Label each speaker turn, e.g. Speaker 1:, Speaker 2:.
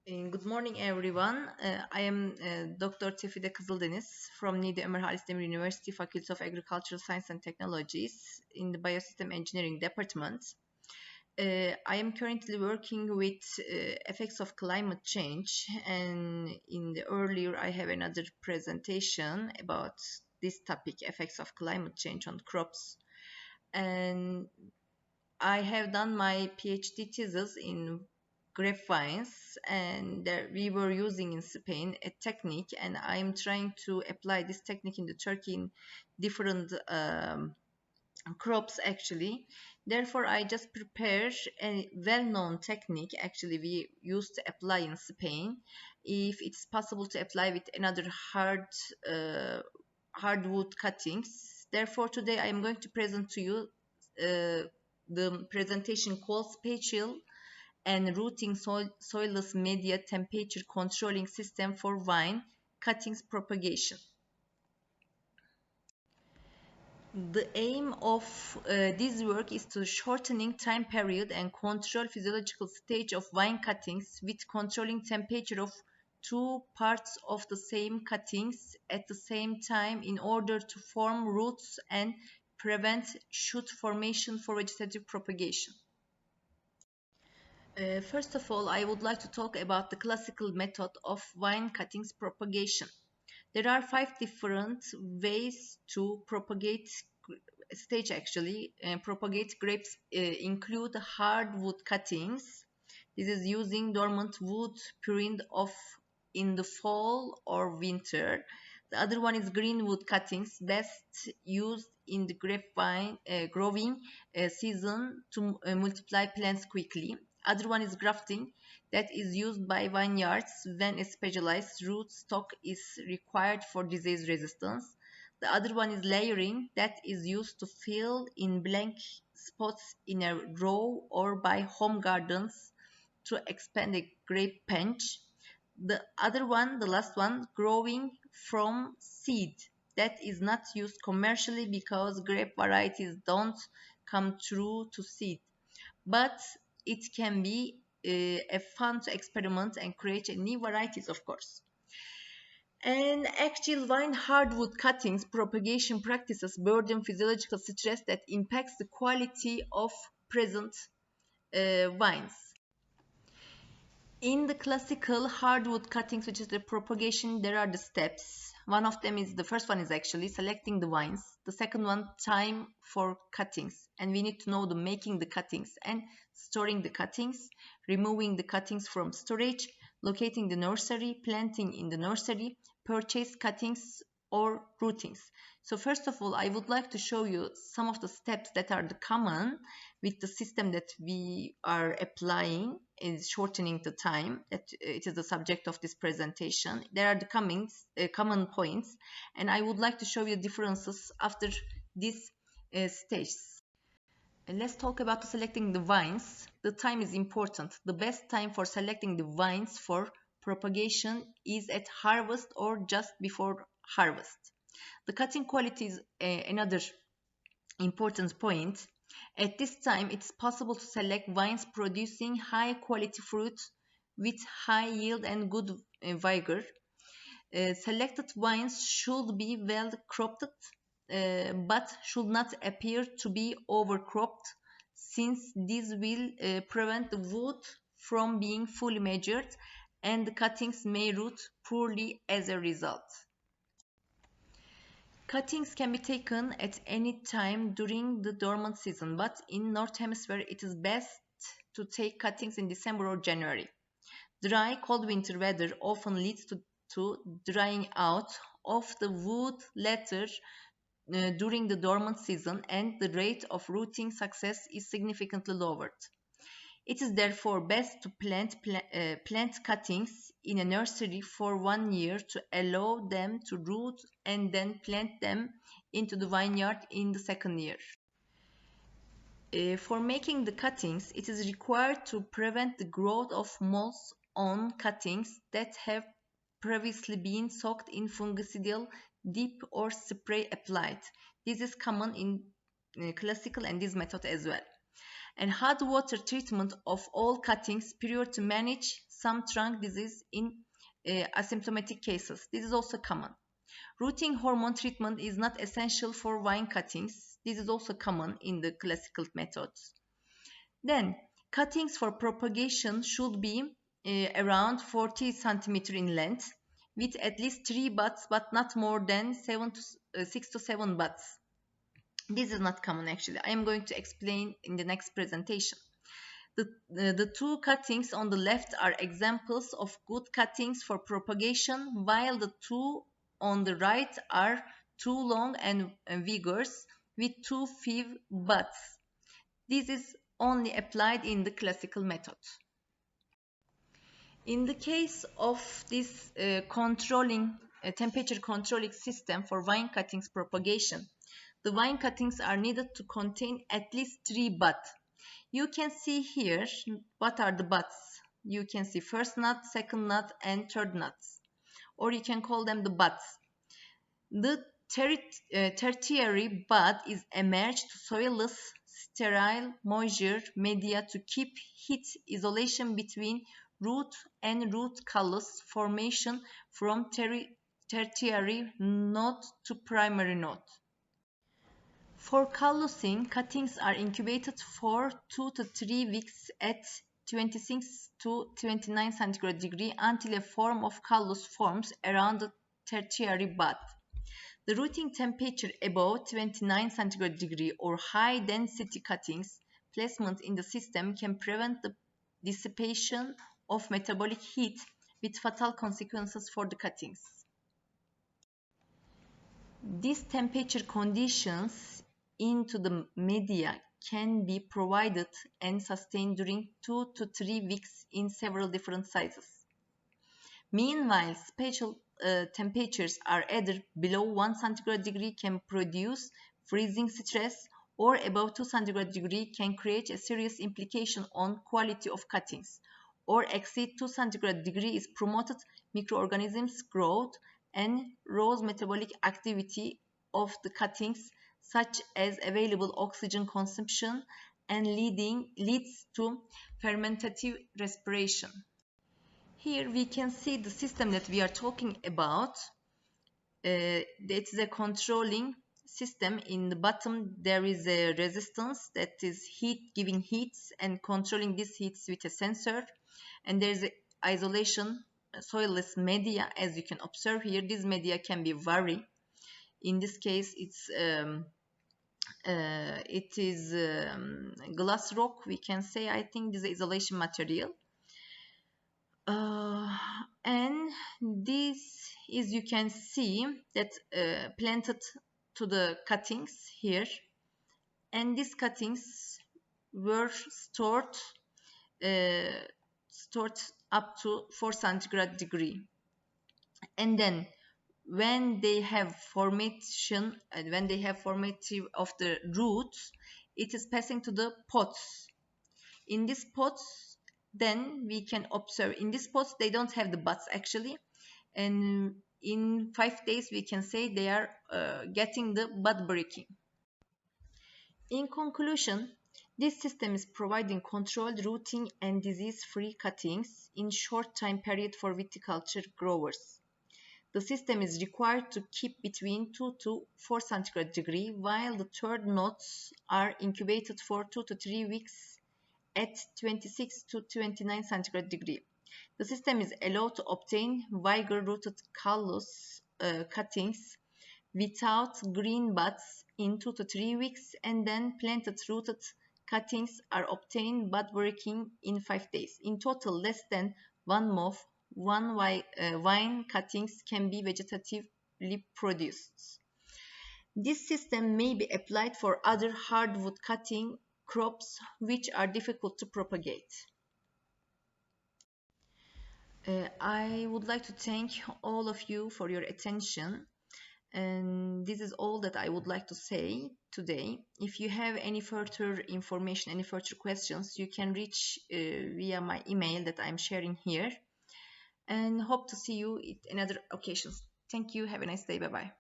Speaker 1: Good morning, everyone. I am Dr. Tefide Kizildeniz from Niğde Ömer Halis Demir University Faculty of Agricultural Science and Technologies in the Biosystem Engineering Department. I am currently working with effects of climate change, and in the earlier I have another presentation about this topic, effects of climate change on crops. And I have done my PhD thesis in grapevines, and there we were using in Spain a technique, and I'm trying to apply this technique in the Turkey in different crops actually. Therefore, I just prepare a well-known technique actually we used to apply in Spain. If it's possible to apply with another hardwood cuttings. Therefore, today I am going to present to you the presentation called Spatial and Routing Soilless Media Temperature Controlling System for Vine Cuttings Propagation. The aim of this work is to shortening time period and control physiological stage of vine cuttings with controlling temperature of two parts of the same cuttings at the same time in order to form roots and prevent shoot formation for vegetative propagation. First of all, I would like to talk about the classical method of vine cuttings propagation. There are 5 different ways to propagate stage actually. Propagate grapes include hardwood cuttings. This is using dormant wood pruned off in the fall or winter. The other one is greenwood cuttings, best used in the grapevine growing season to multiply plants quickly. Other one is grafting, that is used by vineyards when a specialized root stock is required for disease resistance. The other one is layering, that is used to fill in blank spots in a row or by home gardens to expand a grape patch. The other one, the last one, growing from seed, that is not used commercially because grape varieties don't come through to seed, but it can be a fun to experiment and create new varieties, of course. And actual vine hardwood cuttings propagation practices burden physiological stress that impacts the quality of present vines. In the classical hardwood cuttings, which is the propagation, there are the steps. One of them is, the first one is actually selecting the vines. The second one, time for cuttings. And we need to know the making the cuttings and storing the cuttings, removing the cuttings from storage, locating the nursery, planting in the nursery, purchase cuttings or rootings. So first of all, I would like to show you some of the steps that are the common with the system that we are applying is shortening the time. That it is the subject of this presentation. There are the common points, and I would like to show you differences after this stages. And let's talk about selecting the vines. The time is important. The best time for selecting the vines for propagation is at harvest or just before harvest. The cutting quality is another important point. At this time, it's possible to select vines producing high quality fruit with high yield and good vigor. Selected vines should be well cropped, but should not appear to be overcropped, since this will prevent the wood from being fully measured and the cuttings may root poorly as a result. Cuttings can be taken at any time during the dormant season, but in North Hemisphere it is best to take cuttings in December or January. Dry, cold winter weather often leads to drying out of the wood later during the dormant season, and the rate of rooting success is significantly lowered. It is therefore best to plant cuttings in a nursery for 1 year to allow them to root and then plant them into the vineyard in the second year. For making the cuttings, it is required to prevent the growth of moss on cuttings that have previously been soaked in fungicidal dip or spray applied. This is common in classical and this method as well. and hot water treatment of all cuttings prior to manage some trunk disease in asymptomatic cases. This is also common. Rooting hormone treatment is not essential for vine cuttings. This is also common in the classical methods. Then, cuttings for propagation should be around 40 cm in length with at least 3 buds but not more than 6 to 7 buds. This is not common actually. I am going to explain in the next presentation. The two cuttings on the left are examples of good cuttings for propagation, while the two on the right are too long and vigorous with too few buds. This is only applied in the classical method. In the case of this temperature controlling system for vine cuttings propagation, the vine cuttings are needed to contain at least 3 buds. You can see here what are the buds. You can see first nut, second nut, and third nuts, or you can call them the buds. The tertiary bud is emerged to soilless, sterile, moisture media to keep heat isolation between root and root callus formation from tertiary node to primary node. For callusing, cuttings are incubated for 2 to 3 weeks at 26 to 29 centigrade degree until a form of callus forms around the tertiary bud. The rooting temperature above 29 centigrade degree or high density cuttings placement in the system can prevent the dissipation of metabolic heat with fatal consequences for the cuttings. These temperature conditions into the media can be provided and sustained during 2 to 3 weeks in several different sizes. Meanwhile, spatial temperatures are either below 1 centigrade degree can produce freezing stress, or above 2 centigrade degree can create a serious implication on quality of cuttings, or exceed 2 centigrade degree is promoted microorganisms growth and rose metabolic activity of the cuttings, such as available oxygen consumption, and leads to fermentative respiration. Here we can see the system that we are talking about. That is a controlling system. In the bottom there is a resistance that is giving heats and controlling these heats with a sensor, and there is an isolation soilless media. As you can observe here, this media can be vary. In this case it is glass rock, we can say. I think this is isolation material. And this is, you can see that planted to the cuttings here, and these cuttings were stored up to 4 centigrade degree, and then when they have formation and when they have formative of the roots, it is passing to the pots. In these pots, then we can observe, in these pots they don't have the buds actually, and in 5 days we can say they are getting the bud breaking. In conclusion, this system is providing controlled rooting and disease-free cuttings in short time period for viticulture growers. The system is required to keep between 2 to 4 centigrade degree, while the third nodes are incubated for 2 to 3 weeks at 26 to 29 centigrade degree. The system is allowed to obtain vigor-rooted callus cuttings without green buds in 2 to 3 weeks, and then planted rooted cuttings are obtained bud breaking in 5 days. In total, less than 1 month, vine cuttings can be vegetatively produced. This system may be applied for other hardwood cutting crops which are difficult to propagate. I would like to thank all of you for your attention, and this is all that I would like to say today. If you have any further information, any further questions, you can reach via my email that I'm sharing here, and hope to see you at another occasions. Thank you. Have a nice day. Bye bye.